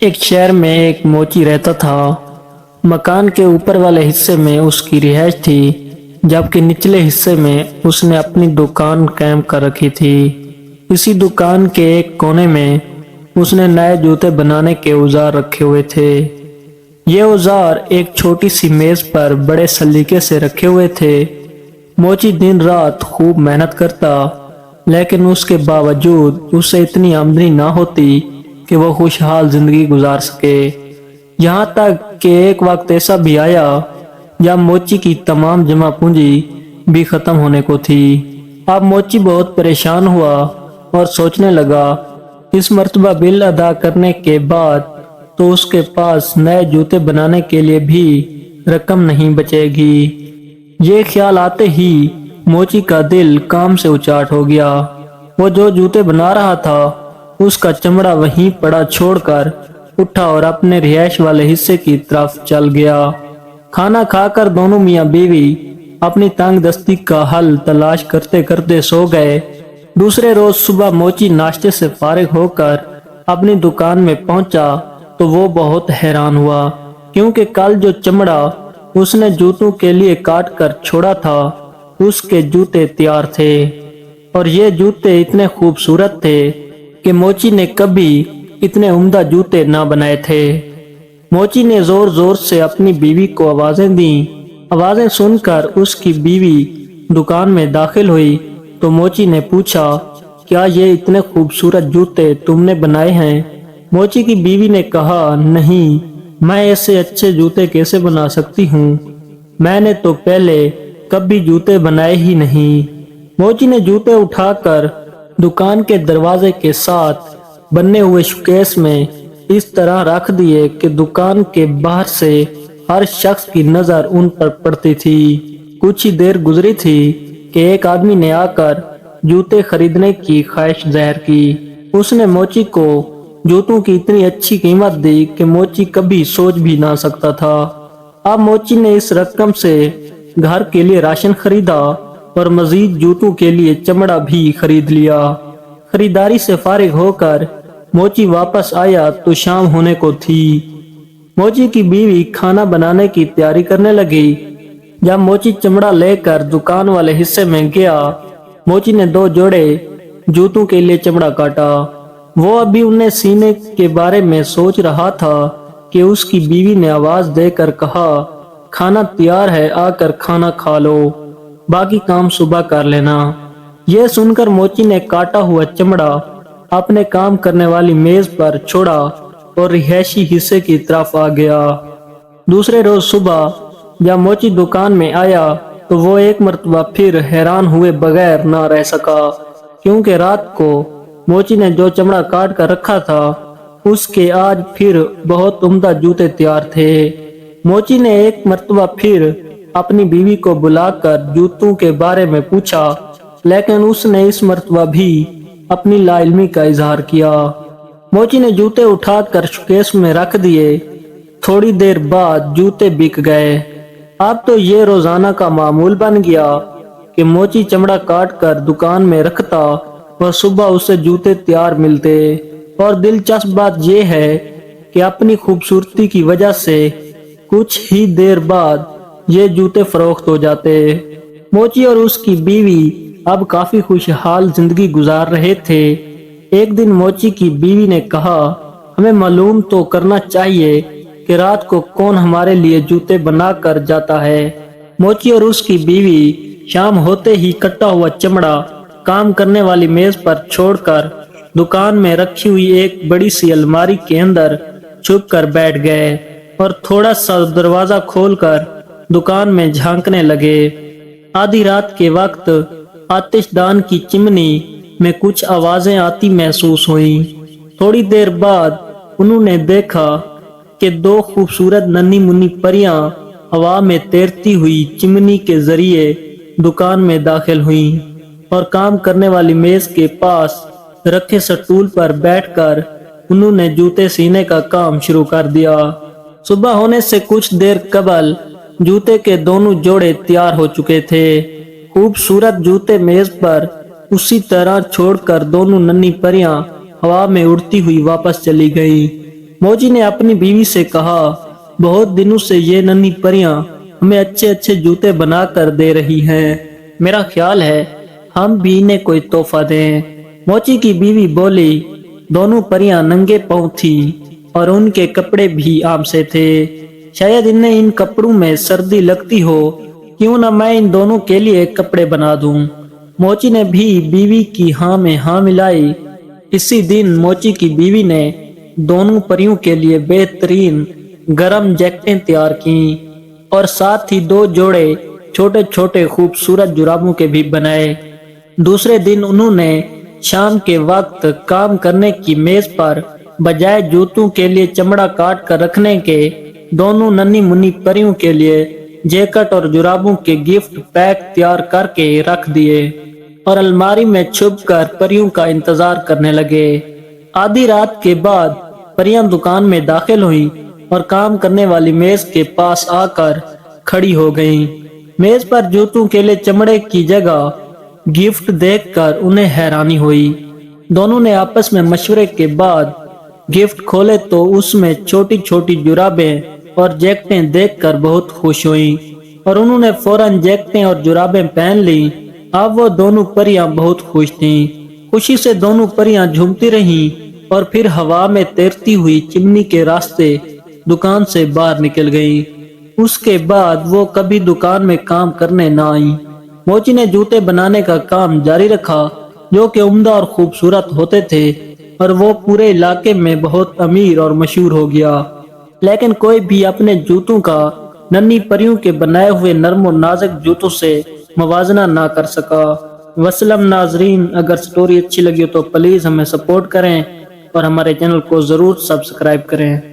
एक शहर में एक मोची रहता था। मकान के ऊपर वाले हिस्से में उसकी रिहाइश थी, जबकि निचले हिस्से में उसने अपनी दुकान कायम कर रखी थी। इसी दुकान के एक कोने में उसने नए जूते बनाने के औजार रखे हुए थे। ये औजार एक छोटी सी मेज पर बड़े सलीके से रखे हुए थे। मोची दिन रात खूब मेहनत करता, लेकिन उसके बावजूद उसे इतनी आमदनी ना होती कि वो खुशहाल जिंदगी गुजार सके। यहाँ तक कि एक वक्त ऐसा भी आया जब मोची की तमाम जमा पूंजी भी खत्म होने को थी। अब मोची बहुत परेशान हुआ और सोचने लगा, इस मर्तबा बिल अदा करने के बाद तो उसके पास नए जूते बनाने के लिए भी रकम नहीं बचेगी। ये ख्याल आते ही मोची का दिल काम से उचाट हो गया। वो जो जूते बना रहा था उसका चमड़ा वहीं पड़ा छोड़कर उठा और अपने रिहाइश वाले हिस्से की तरफ चल गया। खाना खाकर दोनों मियां बीवी अपनी तंग दस्ती का हल तलाश करते करते सो गए। दूसरे रोज सुबह मोची नाश्ते से फारिग होकर अपनी दुकान में पहुंचा तो वो बहुत हैरान हुआ, क्योंकि कल जो चमड़ा उसने जूतों के लिए काट कर छोड़ा था उसके जूते तैयार थे। और ये जूते इतने खूबसूरत थे कि मोची ने कभी इतने उम्दा जूते ना बनाए थे। मोची ने जोर जोर से अपनी बीवी को आवाजें दी। आवाजें सुनकर उसकी बीवी दुकान में दाखिल हुई तो मोची ने पूछा, क्या ये इतने खूबसूरत जूते तुमने बनाए हैं? मोची की बीवी ने कहा, नहीं, मैं ऐसे अच्छे जूते कैसे बना सकती हूँ, मैंने तो पहले कभी जूते बनाए ही नहीं। मोची ने जूते उठाकर दुकान के दरवाजे के साथ बने हुए शोकेस में इस तरह रख दिए कि दुकान के बाहर से हर शख्स की नजर उन पर पड़ती थी। कुछ ही देर गुजरी थी कि एक आदमी ने आकर जूते खरीदने की ख्वाहिश जाहिर की। उसने मोची को जूतों की इतनी अच्छी कीमत दी कि मोची कभी सोच भी ना सकता था। अब मोची ने इस रकम से घर के लिए राशन खरीदा और मजीद जूतों के लिए चमड़ा भी खरीद लिया। खरीदारी से फारिग होकर मोची वापस आया तो शाम होने को थी। मोची की बीवी खाना बनाने की तैयारी करने लगी। जब मोची चमड़ा लेकर दुकान वाले हिस्से में गया, मोची ने 2 जोड़े जूतों के लिए चमड़ा काटा। वो अभी उन्हें सीने के बारे में सोच रहा था कि उसकी बीवी ने आवाज देकर कहा, खाना तैयार है, आकर खाना खा लो, बाकी काम सुबह कर लेना। यह सुनकर मोची ने काटा हुआ चमड़ा अपने काम करने वाली मेज पर छोड़ा और रिहायशी हिस्से की तरफ आ गया। दूसरे रोज सुबह जब मोची दुकान में आया तो वो एक मर्तबा फिर हैरान हुए बगैर ना रह सका, क्योंकि रात को मोची ने जो चमड़ा काट कर रखा था उसके आज फिर बहुत उम्दा जूते तैयार थे। मोची ने एक मर्तबा फिर अपनी बीवी को बुलाकर जूतों के बारे में पूछा, लेकिन उसने इस मर्तबा भी अपनी लाइल्मी का इजहार किया। मोची ने जूते उठाकर शोकेस में रख दिए। थोड़ी देर बाद जूते बिक गए। अब तो ये रोजाना का मामूल बन गया कि मोची चमड़ा काट कर दुकान में रखता और सुबह उसे जूते तैयार मिलते। और दिलचस्प बात यह है कि अपनी खूबसूरती की वजह से कुछ ही देर बाद ये जूते फरोख्त हो जाते। मोची और उसकी बीवी अब काफी खुशहाल जिंदगी गुजार रहे थे। एक दिन मोची की बीवी ने कहा, हमें मालूम तो करना चाहिए कि रात को कौन हमारे लिए जूते बना कर जाता है। मोची और उसकी बीवी शाम होते ही कटा हुआ चमड़ा काम करने वाली मेज पर छोड़कर दुकान में रखी हुई एक बड़ी सी अलमारी के अंदर छुप कर बैठ गए और थोड़ा सा दरवाजा खोलकर दुकान में झांकने लगे। आधी रात के वक्त आतिशदान की चिमनी में कुछ आवाजें आती महसूस हुईं। थोड़ी देर बाद उन्होंने देखा कि 2 खूबसूरत नन्ही मुन्नी परियां हवा में तैरती हुई चिमनी के जरिए दुकान में दाखिल हुईं और काम करने वाली मेज के पास रखे स्टूल पर बैठकर उन्होंने जूते सीने का काम शुरू कर दिया। सुबह होने से कुछ देर कबल जूते के दोनों जोड़े तैयार हो चुके थे। खूबसूरत जूते मेज पर उसी तरह छोड़कर दोनों नन्ही परियां हवा में उड़ती हुई वापस चली गई। मोची ने अपनी बीवी से कहा, बहुत दिनों से ये नन्ही परियां हमें अच्छे अच्छे जूते बना कर दे रही हैं। मेरा ख्याल है हम भी इन्हें कोई तोहफा दें। मोची की बीवी बोली, दोनों परियां नंगे पांव थी और उनके कपड़े भी आम से थे। शायद इन्हें इन कपड़ों में सर्दी लगती हो, क्यों ना मैं इन दोनों के लिए कपड़े बना दूं। मोची ने भी बीवी की हाँ में हाँ मिलाई। इसी दिन मोची की बीवी ने दोनों परियों के लिए बेहतरीन गरम जैकेटें तैयार की और साथ ही 2 जोड़े छोटे छोटे खूबसूरत जुराबों के भी बनाए। दूसरे दिन उन्होंने शाम के वक्त काम करने की मेज पर बजाय जूतों के लिए चमड़ा काट कर रखने के दोनों नन्ही मुन्नी परियों के लिए जैकेट और जुराबों के गिफ्ट पैक तैयार करके रख दिए और अलमारी में छुपकर परियों का इंतजार करने लगे। आधी रात के बाद परियां दुकान में दाखिल हुई और काम करने वाली मेज के पास आकर खड़ी हो गईं। मेज पर जूतों के लिए चमड़े की जगह गिफ्ट देखकर उन्हें हैरानी हुई। दोनों ने आपस में मशवरे के बाद गिफ्ट खोले तो उसमें छोटी छोटी जुराबें और जैकेटें देखकर बहुत खुश हुईं और उन्होंने फौरन जैकेटें और जुराबें पहन ली। अब वो दोनों परियां बहुत खुश थीं। खुशी से दोनों परियां झूमती रहीं और फिर हवा में तैरती हुई चिमनी के रास्ते दुकान से बाहर निकल गईं। उसके बाद वो कभी दुकान में काम करने न आई। मोची ने जूते बनाने का काम जारी रखा, जो कि उम्दा और खूबसूरत होते थे, और वो पूरे इलाके में बहुत अमीर और मशहूर हो गया। लेकिन कोई भी अपने जूतों का नन्ही परियों के बनाए हुए नरम और नाजुक जूतों से मवाजना ना कर सका। वसलम नाजरीन, अगर स्टोरी अच्छी लगी हो तो प्लीज हमें सपोर्ट करें और हमारे चैनल को जरूर सब्सक्राइब करें।